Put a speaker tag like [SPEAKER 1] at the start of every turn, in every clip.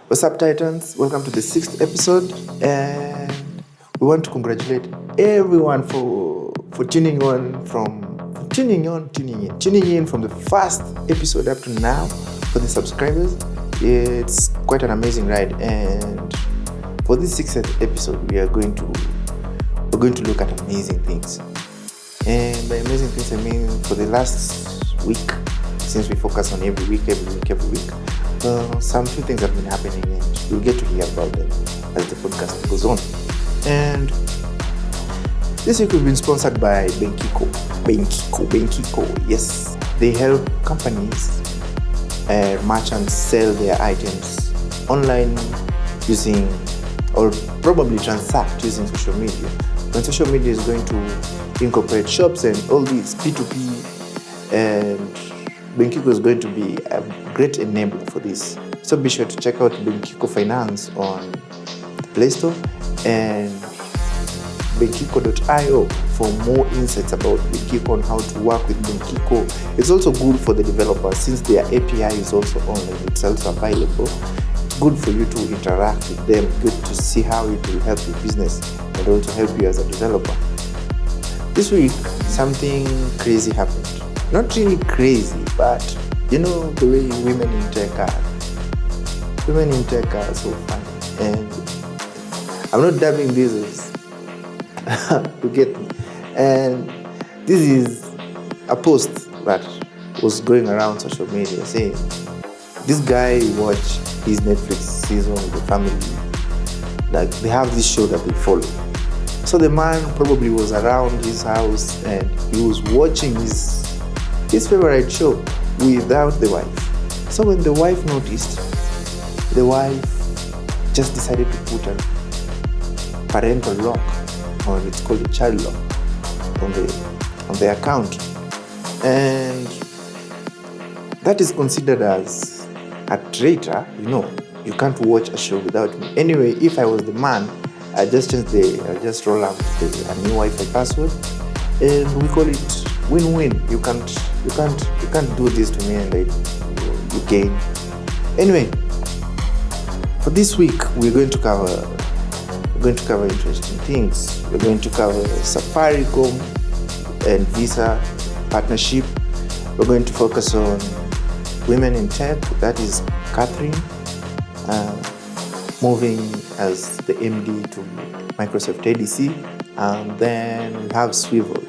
[SPEAKER 1] Wassup Titans, welcome to the 6th episode, and we want to congratulate everyone for tuning in from the first episode up to now. For the subscribers, it's quite an amazing ride, and for this 6th episode, we're going to look at amazing things. And by amazing things, I mean for the last week, since we focus on every week. Some few things have been happening, and you'll get to hear about them as the podcast goes on. And this week we've been sponsored by Benkiko. Yes, they help companies and merchants sell their items online using, or probably transact using social media. When social media is going to incorporate shops and all these P2P, and Benkiko is going to be a great enabler for this. So be sure to check out Benkiko Finance on the Play Store and Benkiko.io for more insights about Benkiko and how to work with Benkiko. It's also good for the developers since their API is also online. It's also available. It's good for you to interact with them, good to see how it will help your business and also help you as a developer. This week, something crazy happened. Not really crazy, but you know the way women in tech are. Women in tech are so funny, and I'm not dubbing this as to get me. And this is a post that was going around social media saying this guy watched his Netflix season with the family. Like they have this show that they follow. So the man probably was around his house and he was watching his favorite show without the wife. So when the wife noticed, the wife just decided to put a parental lock, or it's called a child lock, on the account. And that is considered as a traitor. You can't watch a show without me. Anyway, if I was the man, I just roll out a new Wi-Fi password, and we call it win-win. You can't do this to me and you gain. Anyway, for this week we're going to cover interesting things. We're going to cover Safaricom and Visa partnership. We're going to focus on women in tech. That is Catherine moving as the MD to Microsoft ADC, and then we have SWVL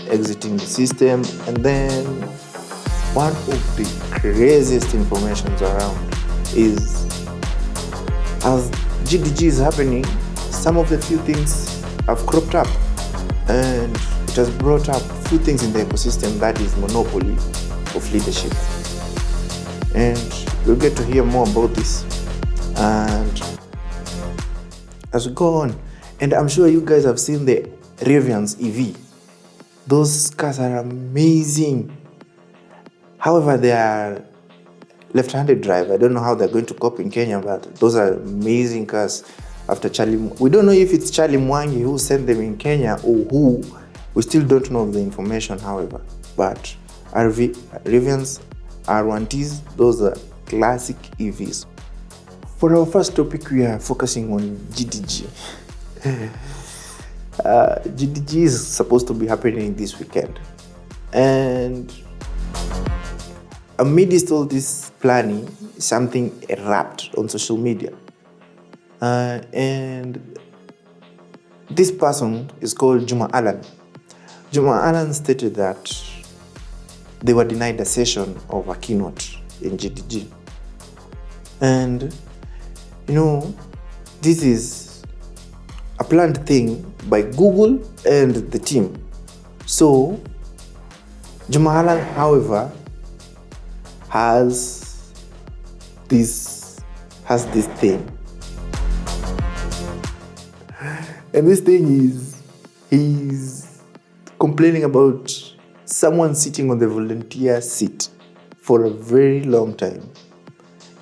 [SPEAKER 1] exiting the system. And then one of the craziest informations around is, as GDG is happening, some of the few things have cropped up, and it has brought up few things in the ecosystem, that is monopoly of leadership. And we'll get to hear more about this and as we go on. And I'm sure you guys have seen the Rivian's EV. Those cars are amazing. However, they are left-handed drive. I don't know how they're going to cope in Kenya, but those are amazing cars. After we don't know if it's Charlie Mwangi who sent them in Kenya or who. We still don't know the information, however. But Rivian's R1Ts, those are classic EVs. For our first topic, we are focusing on GDG. GDG is supposed to be happening this weekend, and amidst all this planning, something erupted on social media, and this person is called Juma Allen. Juma Allen stated that they were denied a session of a keynote in GDG, and this is a planned thing by Google and the team. So Juma Allen, however, has this thing, and this thing is he's complaining about someone sitting on the volunteer seat for a very long time,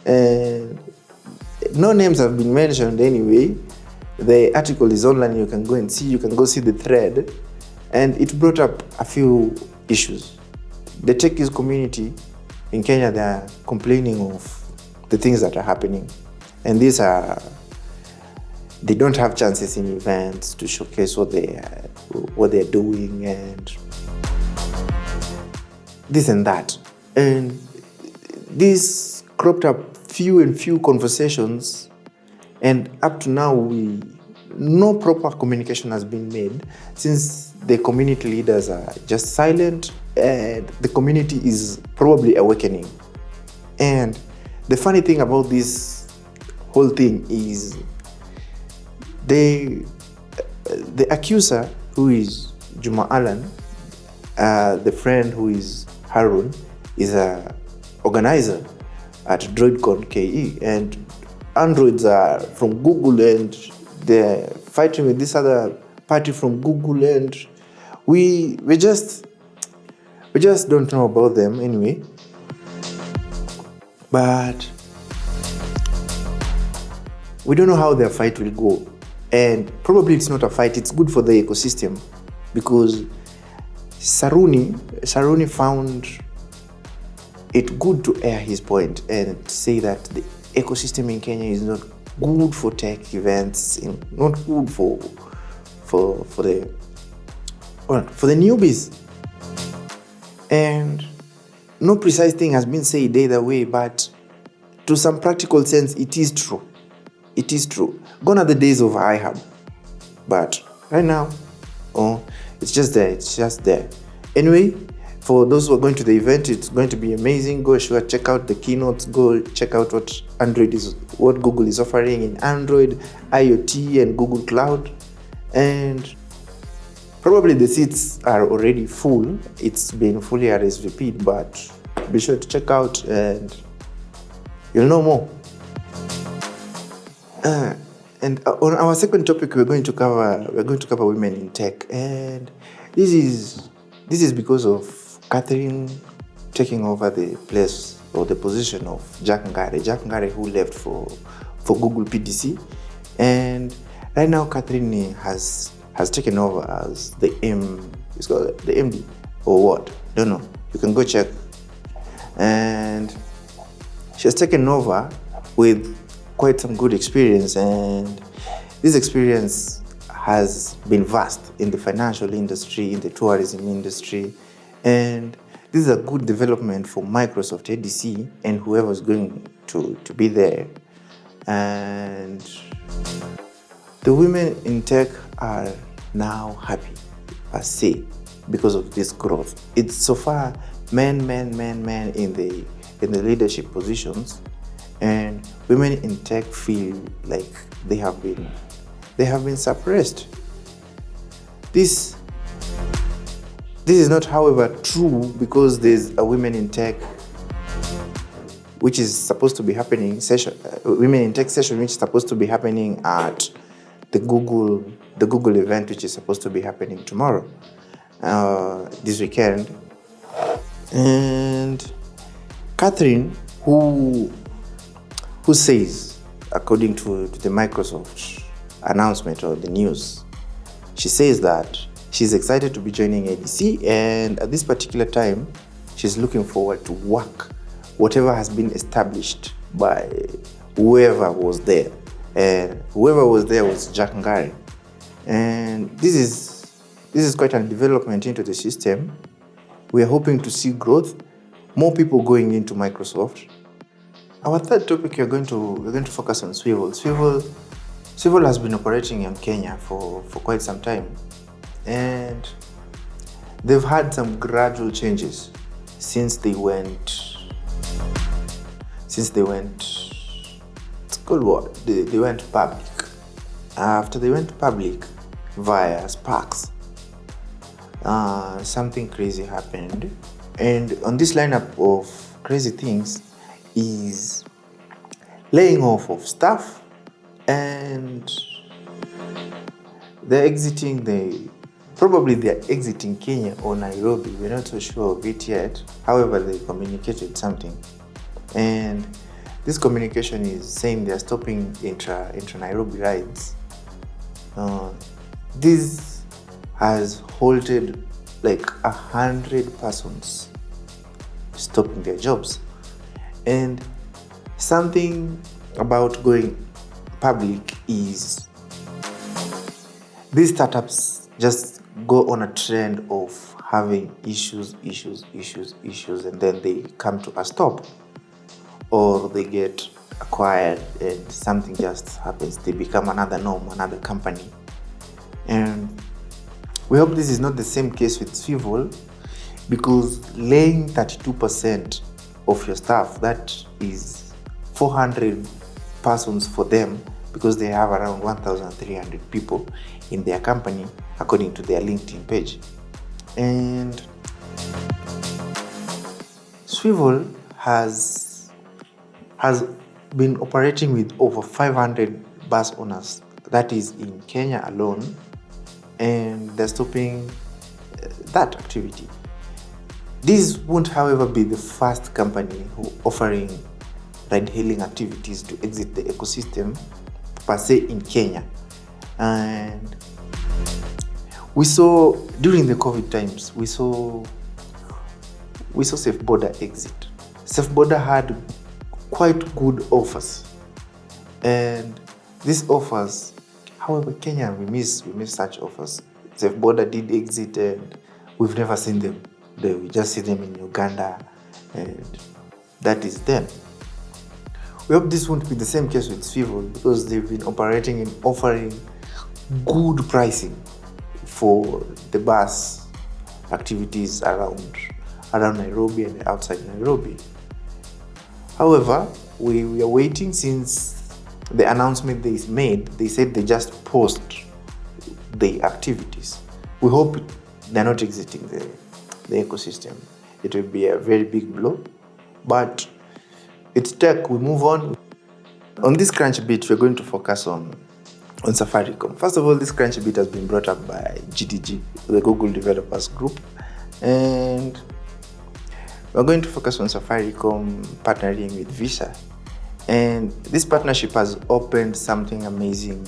[SPEAKER 1] and No names have been mentioned anyway. The article is online, you can go and see, you can go see the thread. And it brought up a few issues. The techies community in Kenya, they are complaining of the things that are happening. And they don't have chances in events to showcase what they're doing and this and that. And this cropped up few conversations, and up to now no proper communication has been made, since the community leaders are just silent and the community is probably awakening. And the funny thing about this whole thing is the accuser, who is Juma Alan, the friend who is Harun, is a organizer at DroidCon KE, and androids are from Google and they're fighting with this other party from Google, and we just don't know about them anyway. But we don't know how their fight will go, and probably it's not a fight, it's good for the ecosystem, because Saruni found it good to air his point and say that the ecosystem in Kenya is not good for tech events, not good for the newbies. And no precise thing has been said either way, but to some practical sense, it is true. It is true. Gone are the days of iHub, but right now, it's just there. It's just there. Anyway, for those who are going to the event, it's going to be amazing. Go sure check out the keynotes. Go check out what Google is offering in Android, IoT, and Google Cloud. And probably the seats are already full. It's been fully RSVP'd, but be sure to check out and you'll know more. And on our second topic, we're going to cover women in tech, and this is because of Catherine taking over the place or the position of Jack Ngare, who left for Google PDC, and right now Catherine has taken over as the MD or what? Don't know. You can go check. And she has taken over with quite some good experience, and this experience has been vast in the financial industry, in the tourism industry, and this is a good development for Microsoft ADC and whoever's going to be there. And the women in tech are now happy, per se, because of this growth. It's so far men in the leadership positions, and women in tech feel like they have been suppressed. This is not, however, true, because there's a women in tech which is supposed to be happening women in tech session, which is supposed to be happening at the Google event, which is supposed to be happening tomorrow, this weekend. And Catherine, who says, according to the Microsoft announcement or the news, she says that she's excited to be joining ADC, and at this particular time, she's looking forward to work whatever has been established by whoever was there. And whoever was there was Jack Ngare. And this is quite a development into the system. We are hoping to see growth, more people going into Microsoft. Our third topic, we're going to focus on SWVL. SWVL has been operating in Kenya for quite some time, and they've had some gradual changes since they went. It's called what? They went public. After they went public via Sparks, something crazy happened, and on this lineup of crazy things is laying off of staff, and they're exiting Kenya or Nairobi. We're not so sure of it yet. However, they communicated something, and This communication is saying they are stopping intra Nairobi rides. This has halted like 100 persons stopping their jobs. And something about going public is these startups just go on a trend of having issues, and then they come to a stop, or they get acquired and something just happens. They become another norm, another company. And we hope this is not the same case with SWVL, because laying 32% of your staff, that is 400 persons for them, because they have around 1,300 people in their company, according to their LinkedIn page. And SWVL has been operating with over 500 bus owners, that is in Kenya alone, and they're stopping that activity. This won't, however, be the first company who offering ride-hailing activities to exit the ecosystem per se in Kenya. And we saw during the COVID times, we saw Safe Border exit. Safe Border had quite good offers, and these offers, however, Kenya, we miss such offers. Safe Border did exit, and we've never seen them. We just see them in Uganda, and that is them. We hope this won't be the same case with SWVL, because they've been operating and offering good pricing for the bus activities around Nairobi and outside Nairobi. However, we are waiting, since the announcement they made, they said they just paused the activities. We hope they're not exiting the ecosystem. It will be a very big blow, but it's tech. We move on. On this crunch bit, we're going to focus on Safaricom. First of all, this crunch bit has been brought up by GDG, the Google Developers Group, and we're going to focus on Safaricom partnering with Visa. And this partnership has opened something amazing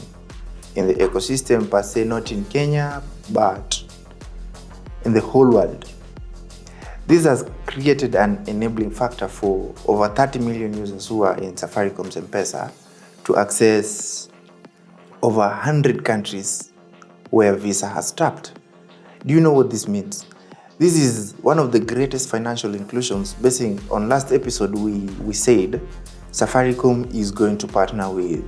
[SPEAKER 1] in the ecosystem, per se, not in Kenya, but in the whole world. This has created an enabling factor for over 30 million users who are in Safaricom's M-Pesa to access over 100 countries where Visa has tapped. Do you know what this means? This is one of the greatest financial inclusions. Basing on last episode, we said Safaricom is going to partner with,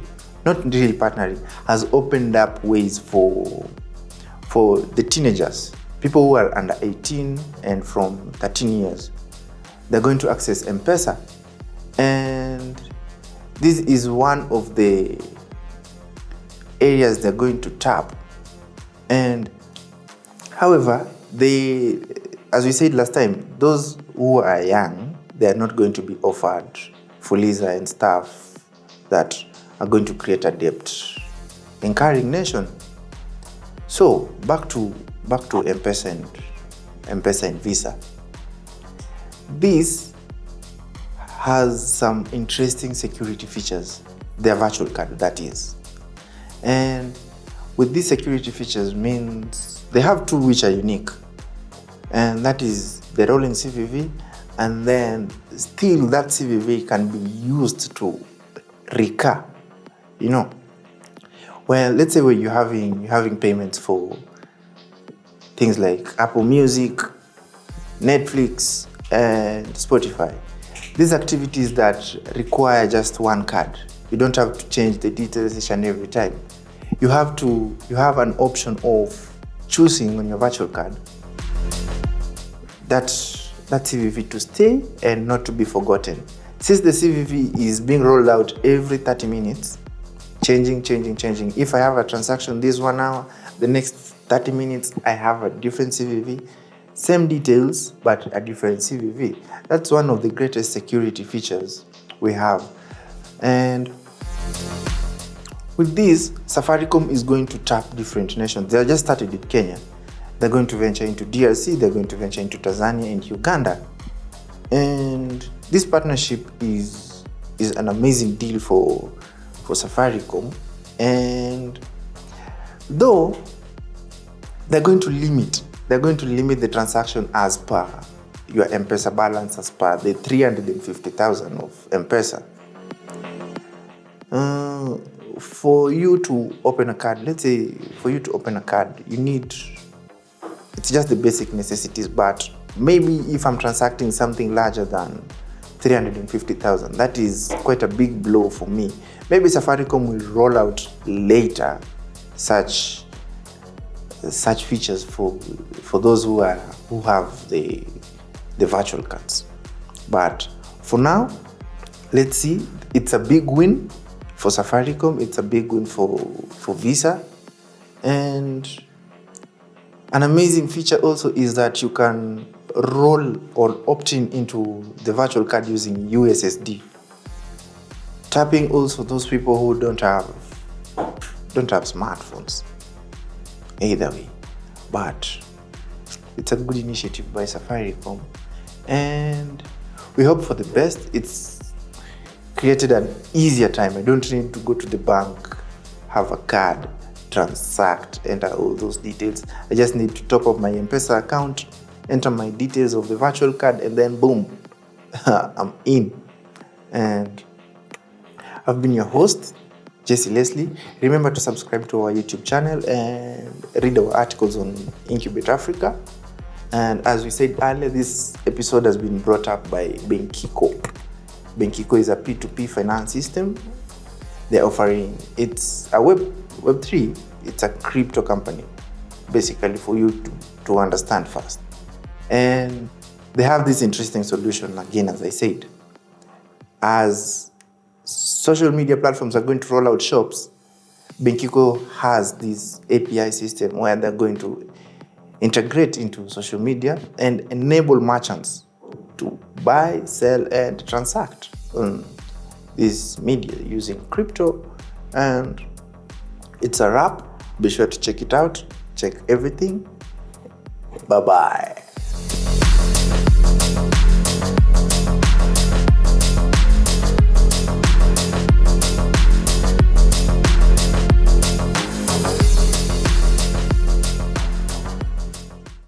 [SPEAKER 1] not really partnering, has opened up ways for the teenagers, people who are under 18 and from 13 years. They're going to access M-Pesa. And this is one of the areas they're going to tap. And however, as we said last time, those who are young, they are not going to be offered Fuliza and stuff that are going to create a debt incurring nation. So back to M-Pesa and Visa. This has some interesting security features, their virtual card, that is. And with these security features means they have two which are unique, and that is the rolling CVV, and then still that CVV can be used to recur. Well, let's say when you're having payments for things like Apple Music, Netflix, and Spotify. These activities that require just one card. You don't have to change the details each and every time. You have an option of choosing on your virtual card that CVV to stay and not to be forgotten. Since the CVV is being rolled out every 30 minutes, changing. If I have a transaction this 1 hour, the next 30 minutes I have a different CVV. Same details, but a different CVV. That's one of the greatest security features we have. And with this, Safaricom is going to tap different nations. They just started in Kenya. They're going to venture into DRC, they're going to venture into Tanzania and Uganda. And this partnership is is an amazing deal for Safaricom. And though they're going to limit the transaction as per your M-Pesa balance, as per the 350,000 of M-Pesa. For you to open a card, let's say for you to open a card, you need, it's just the basic necessities, but maybe if I'm transacting something larger than 350,000, that is quite a big blow for me. Maybe Safaricom will roll out later such features for those who have the virtual cards. But for now, let's see. It's a big win for Safaricom. It's a big win for Visa. And an amazing feature also is that you can roll or opt in into the virtual card using USSD. Tapping also those people who don't have smartphones. Either way, but it's a good initiative by Safaricom, and we hope for the best. It's created an easier time. I don't need to go to the bank, have a card, transact, enter all those details. I just need to top up my M-Pesa account, enter my details of the virtual card, and then boom, I'm in. And I've been your host, Jessy Leslie. Remember to subscribe to our YouTube channel and read our articles on Incubate Africa. And as we said earlier, this episode has been brought up by Benkiko. Benkiko is a P2P finance system. They're offering, it's a Web3, it's a crypto company, basically for you to understand first. And they have this interesting solution, again, as I said. As social media platforms are going to roll out shops, Benkiko has this API system where they're going to integrate into social media and enable merchants to buy, sell, and transact on this media using crypto. And it's a wrap. Be sure to check it out. Check everything. Bye-bye.